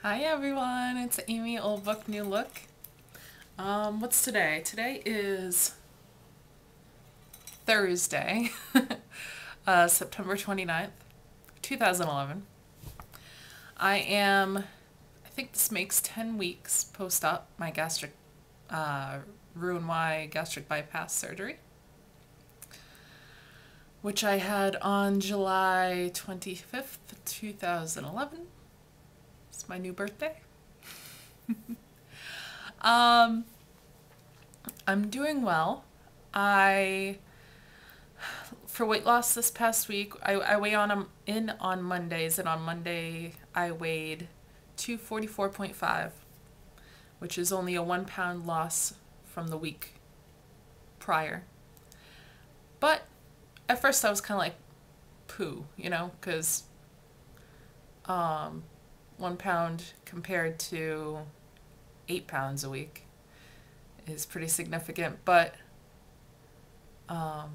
Hi everyone, it's Amy, Old Book, New Look. What's today? Today is Thursday, September 29th, 2011. I think this makes 10 weeks post-op my gastric, Roux-en-Y gastric bypass surgery, which I had on July 25th, 2011. It's my new birthday. Um, I'm doing well. For weight loss this past week, I weigh in on Mondays, and on Monday I weighed 244.5, which is only a 1 pound loss from the week prior. But at first I was kind of like, poo, because 1 pound compared to 8 pounds a week is pretty significant. But I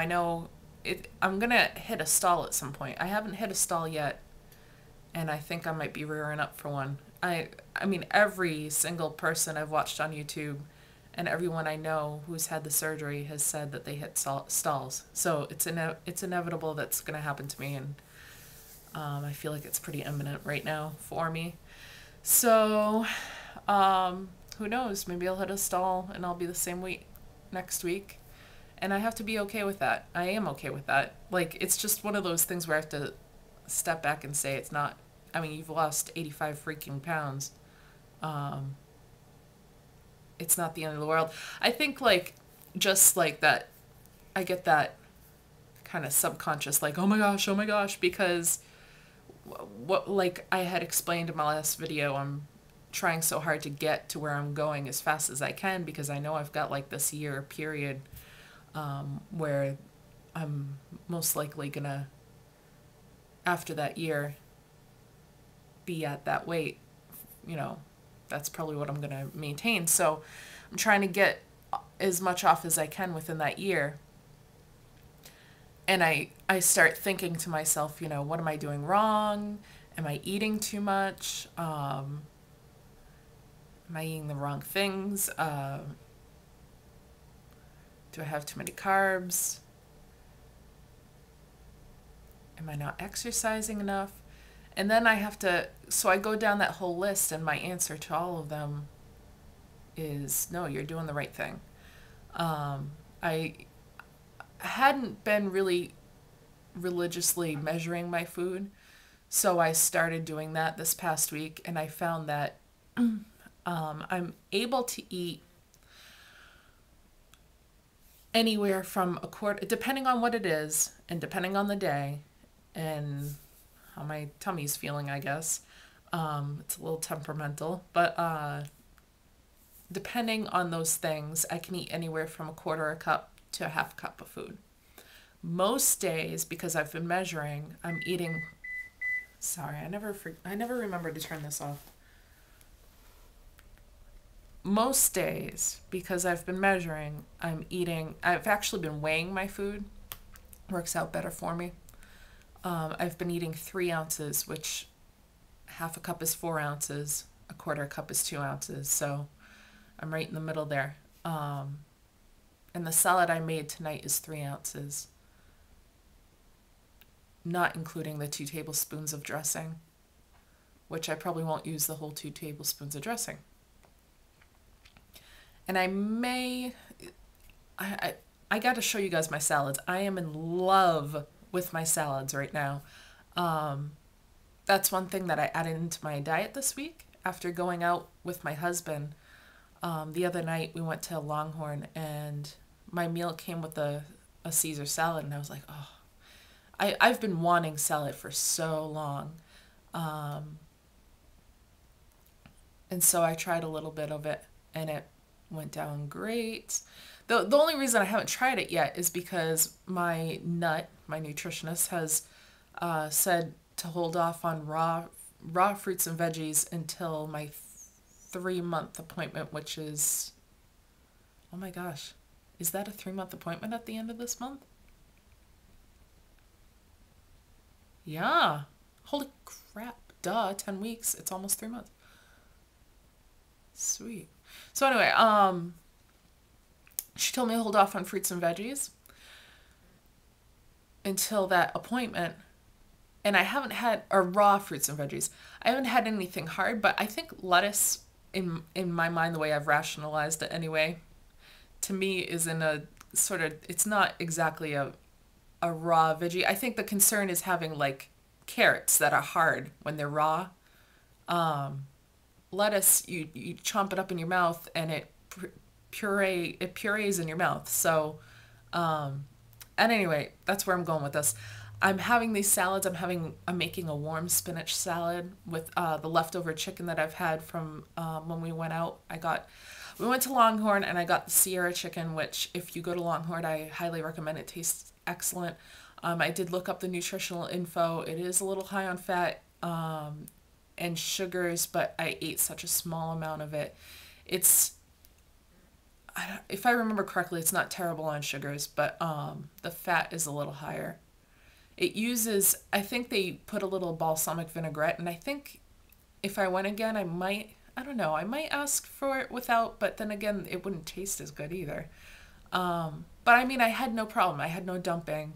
know I'm gonna hit a stall at some point. I haven't hit a stall yet, and I think I might be rearing up for one. I mean, every single person I've watched on YouTube and everyone I know who's had the surgery has said that they hit stalls. So it's inevitable that's gonna happen to me, and I feel like it's pretty imminent right now for me. So who knows? Maybe I'll hit a stall and I'll be the same weight next week. And I have to be okay with that. I am okay with that. Like, it's just one of those things where I have to step back and say it's not, I mean, you've lost 85 freaking pounds. It's not the end of the world. I think, like, just like that, I get that kind of subconscious, like, oh my gosh, because like I had explained in my last video, I'm trying so hard to get to where I'm going as fast as I can, because I know I've got like this year period where I'm most likely gonna, after that year, be at that weight. That's probably what I'm gonna maintain. So I'm trying to get as much off as I can within that year. And I start thinking to myself, what am I doing wrong? Am I eating too much? Am I eating the wrong things? Do I have too many carbs? Am I not exercising enough? And then so I go down that whole list, and my answer to all of them is, no, you're doing the right thing. I hadn't been really religiously measuring my food, so I started doing that this past week, and I found that I'm able to eat anywhere from a quarter, depending on what it is and depending on the day and how my tummy's feeling, I guess. It's a little temperamental, but depending on those things, I can eat anywhere from a quarter a cup to a half cup of food. Most days, because I've been measuring, I'm eating, sorry, I never remember to turn this off. Most days, because I've been measuring, I've actually been weighing my food. Works out better for me. I've been eating 3 ounces, which half a cup is 4 ounces, a quarter cup is 2 ounces. So I'm right in the middle there. And the salad I made tonight is 3 ounces, not including the 2 tablespoons of dressing, which I probably won't use the whole 2 tablespoons of dressing. And I got to show you guys my salads. I am in love with my salads right now. That's one thing that I added into my diet this week after going out with my husband. The other night we went to Longhorn, and my meal came with a Caesar salad, and I was like, oh, I've been wanting salad for so long. And so I tried a little bit of it, and it went down great. The only reason I haven't tried it yet is because my nutritionist, has said to hold off on raw fruits and veggies until my 3-month appointment, which is, oh my gosh, is that a 3-month appointment at the end of this month? Yeah. Holy crap. Duh, 10 weeks. It's almost 3 months. Sweet. So anyway, she told me to hold off on fruits and veggies until that appointment. And I haven't had, or raw fruits and veggies. I haven't had anything hard, but I think lettuce, in my mind, the way I've rationalized it anyway, to me is in a sort of, it's not exactly a raw veggie. I think the concern is having like carrots that are hard when they're raw. Lettuce, you chomp it up in your mouth and it purees in your mouth. So, and anyway, that's where I'm going with this. I'm having these salads. I'm making a warm spinach salad with the leftover chicken that I've had from when we went out. We went to Longhorn and I got the Sierra chicken, which if you go to Longhorn, I highly recommend. It tastes excellent. I did look up the nutritional info. It is a little high on fat and sugars, but I ate such a small amount of it. If I remember correctly, it's not terrible on sugars, but the fat is a little higher. It uses, I think they put a little balsamic vinaigrette, and I think if I went again, I don't know, I might ask for it without, but then again, it wouldn't taste as good either. But I mean, I had no problem. I had no dumping.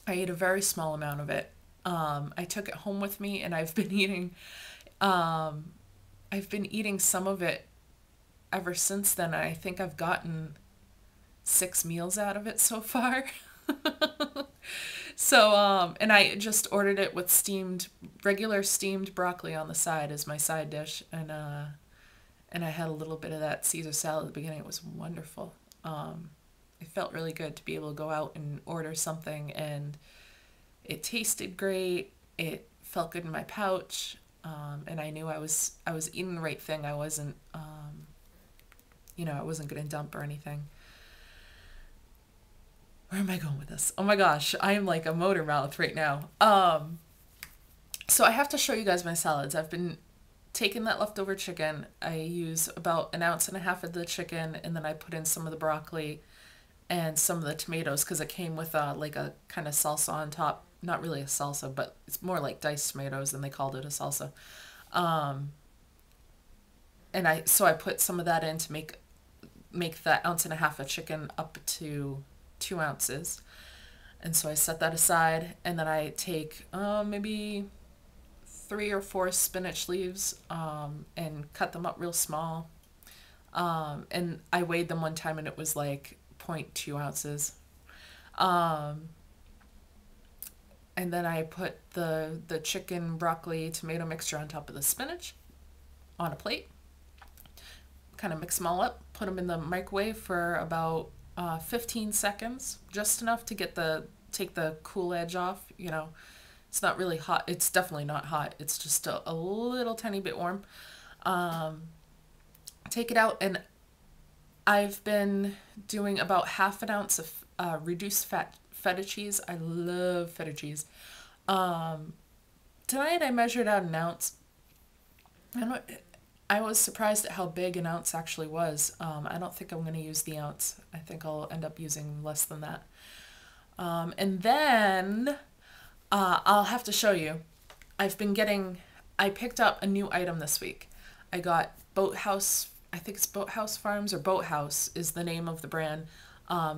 I ate a very small amount of it. I took it home with me, and I've been eating some of it ever since then. I think I've gotten 6 meals out of it so far. So, and I just ordered it with regular steamed broccoli on the side as my side dish, and I had a little bit of that Caesar salad at the beginning. It was wonderful. It felt really good to be able to go out and order something, and it tasted great. It felt good in my pouch, and I knew I was eating the right thing. I wasn't, I wasn't gonna dump or anything. Where am I going with this? Oh my gosh, I'm like a motor mouth right now. So I have to show you guys my salads. I've been taking that leftover chicken. I use about 1.5 ounces of the chicken, and then I put in some of the broccoli and some of the tomatoes because it came with like a kind of salsa on top. Not really a salsa, but it's more like diced tomatoes, and they called it a salsa. And I put some of that in to make that 1.5 ounces of chicken up to 2 ounces. And so I set that aside, and then I take maybe 3 or 4 spinach leaves and cut them up real small. And I weighed them one time and it was like 0.2 ounces. And then I put the chicken, broccoli, tomato mixture on top of the spinach on a plate. Kind of mix them all up, put them in the microwave for about 15 seconds, just enough to take the cool edge off. It's not really hot. It's definitely not hot. It's just a little tiny bit warm. Take it out, and I've been doing about 1/2 ounce of reduced fat feta cheese. I love feta cheese. Tonight I measured out 1 ounce. I was surprised at how big 1 ounce actually was. I don't think I'm going to use the ounce. I think I'll end up using less than that. And then I'll have to show you. I picked up a new item this week. I got Boathouse, I think it's Boathouse Farms, or Boathouse is the name of the brand.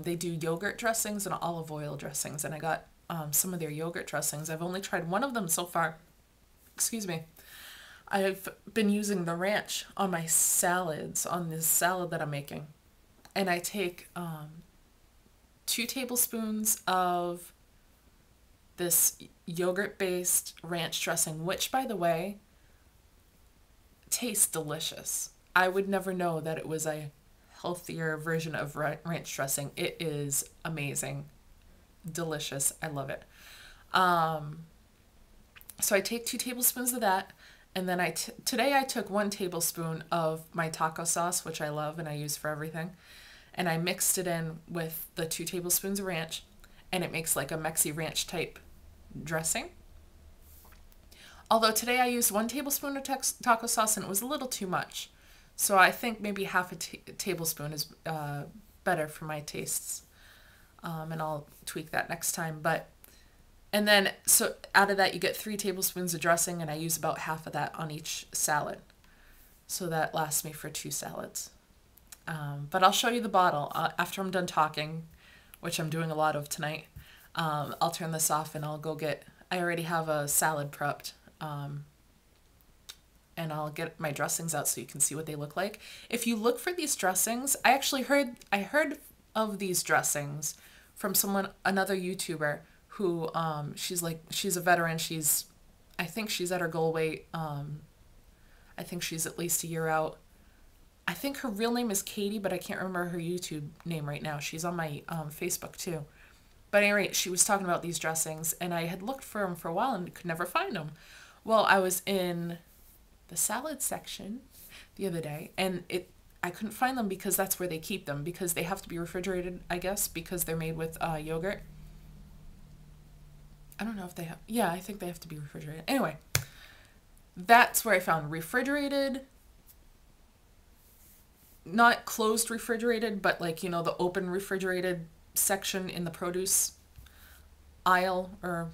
They do yogurt dressings and olive oil dressings, and I got some of their yogurt dressings. I've only tried one of them so far. Excuse me. I've been using the ranch on my salads, on this salad that I'm making. And I take 2 tablespoons of this yogurt-based ranch dressing, which, by the way, tastes delicious. I would never know that it was a healthier version of ranch dressing. It is amazing. Delicious. I love it. So I take 2 tablespoons of that. And then today I took 1 tablespoon of my taco sauce, which I love and I use for everything. And I mixed it in with the 2 tablespoons of ranch, and it makes like a Mexi ranch type dressing. Although today I used 1 tablespoon of taco sauce and it was a little too much. So I think maybe 1/2 tablespoon is better for my tastes. And I'll tweak that next time. But And then, so out of that, you get 3 tablespoons of dressing, and I use about half of that on each salad. So that lasts me for 2 salads. But I'll show you the bottle after I'm done talking, which I'm doing a lot of tonight. I'll turn this off and I'll go get, I already have a salad prepped. And I'll get my dressings out so you can see what they look like. If you look for these dressings, I heard of these dressings from another YouTuber who, she's a veteran. I think she's at her goal weight. I think she's at least a year out. I think her real name is Katie, but I can't remember her YouTube name right now. She's on my Facebook too. But anyway, she was talking about these dressings, and I had looked for them for a while and could never find them. Well, I was in the salad section the other day, and I couldn't find them because that's where they keep them, because they have to be refrigerated, I guess, because they're made with yogurt. I don't know if they have, yeah, I think they have to be refrigerated. Anyway, that's where I found refrigerated, not closed refrigerated, but like, you know, the open refrigerated section in the produce aisle or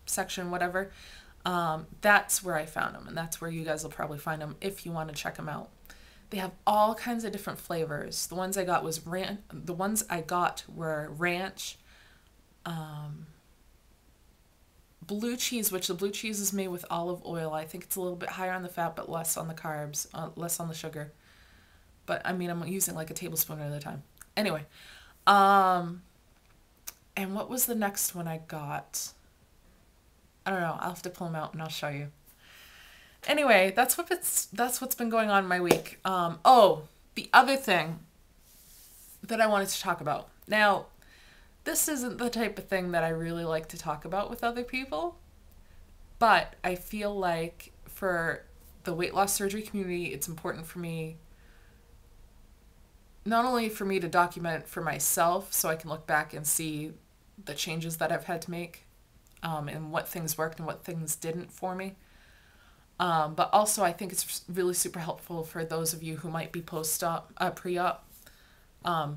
section, whatever. That's where I found them, and that's where you guys will probably find them if you want to check them out. They have all kinds of different flavors. The ones I got were ranch, blue cheese, which the blue cheese is made with olive oil. I think it's a little bit higher on the fat, but less on the carbs, less on the sugar. But I mean, I'm using like a tablespoon at a time. Anyway, and what was the next one I got? I don't know. I'll have to pull them out and I'll show you. Anyway, that's what's been going on in my week. Oh, the other thing that I wanted to talk about. Now, this isn't the type of thing that I really like to talk about with other people, but I feel like for the weight loss surgery community, it's important for me, not only for me to document for myself so I can look back and see the changes that I've had to make, and what things worked and what things didn't for me. But also I think it's really super helpful for those of you who might be post-op, pre-op,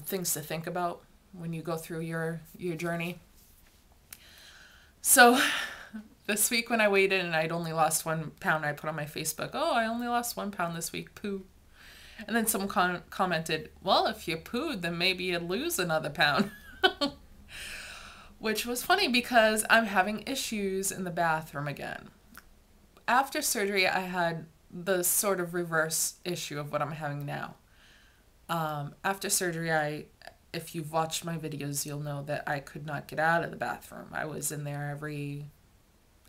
things to think about when you go through your journey. So this week when I weighed in and I'd only lost 1 pound, I put on my Facebook, oh, I only lost 1 pound this week, poo. And then someone commented, well, if you pooed, then maybe you'd lose another pound. Which was funny because I'm having issues in the bathroom again. After surgery, I had the sort of reverse issue of what I'm having now. After surgery, if you've watched my videos, you'll know that I could not get out of the bathroom. I was in there every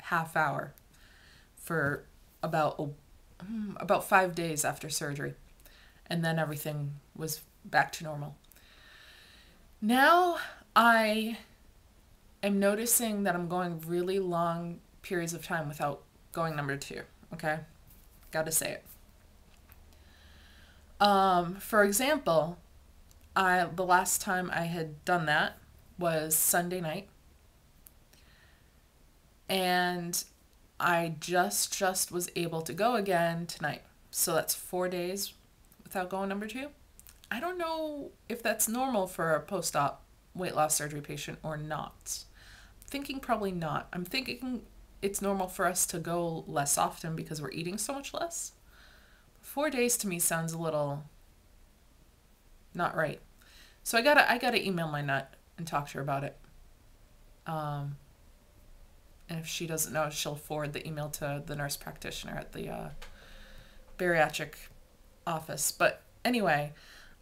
half hour for about 5 days after surgery. And then everything was back to normal. Now I am noticing that I'm going really long periods of time without going number 2, okay? Gotta say it. For example, the last time I had done that was Sunday night. And I just was able to go again tonight. So that's 4 days without going number 2. I don't know if that's normal for a post-op weight loss surgery patient or not. I'm thinking probably not. I'm thinking it's normal for us to go less often because we're eating so much less. 4 days to me sounds a little not right. So I gotta email my nut and talk to her about it. And if she doesn't know, she'll forward the email to the nurse practitioner at the bariatric office. But anyway,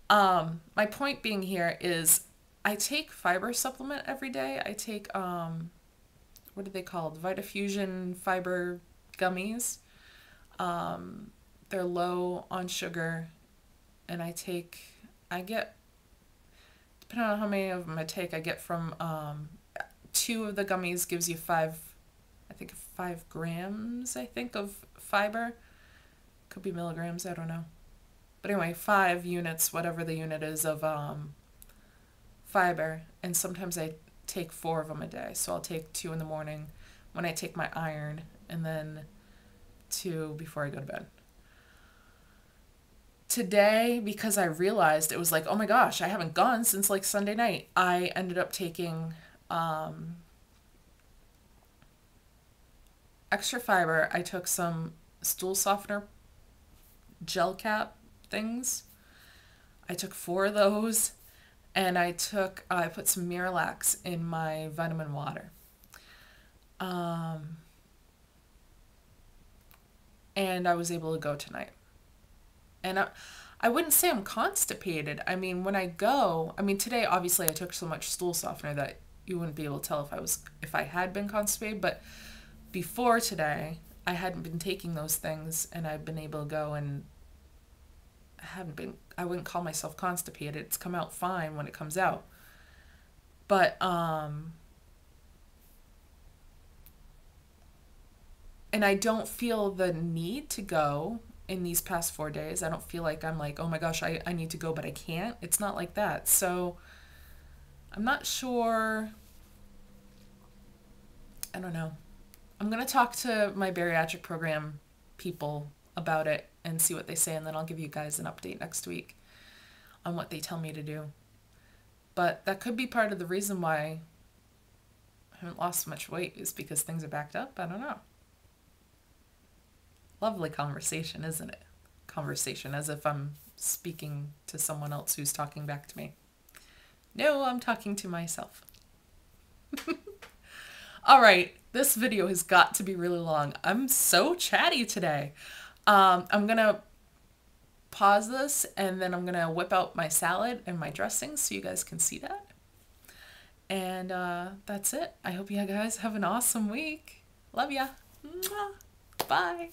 my point being here is I take fiber supplement every day. I take, what are they called? VitaFusion fiber gummies. They're low on sugar, and I get, depending on how many of them I take, I get from 2 of the gummies gives you 5 grams, I think, of fiber. Could be milligrams, I don't know. But anyway, 5 units, whatever the unit is of fiber. And sometimes I take 4 of them a day. So I'll take 2 in the morning when I take my iron, and then 2 before I go to bed. Today, because I realized it was like, oh my gosh, I haven't gone since like Sunday night, I ended up taking extra fiber, I took some stool softener gel cap things. I took 4 of those, and I put some Miralax in my vitamin water. And I was able to go tonight. And I wouldn't say I'm constipated. I mean, when I go, I mean, today obviously I took so much stool softener that you wouldn't be able to tell if I had been constipated, but before today, I hadn't been taking those things, and I've been able to go, and I wouldn't call myself constipated. It's come out fine when it comes out. But and I don't feel the need to go in these past 4 days. I don't feel like I'm like, oh my gosh, I need to go, but I can't. It's not like that. So I'm not sure. I don't know. I'm going to talk to my bariatric program people about it and see what they say, and then I'll give you guys an update next week on what they tell me to do. But that could be part of the reason why I haven't lost much weight, is because things are backed up. I don't know. Lovely conversation, isn't it? Conversation, as if I'm speaking to someone else who's talking back to me. No, I'm talking to myself. All right, this video has got to be really long. I'm so chatty today. I'm going to pause this, and then I'm going to whip out my salad and my dressing so you guys can see that. And that's it. I hope you guys have an awesome week. Love ya. Mwah. Bye.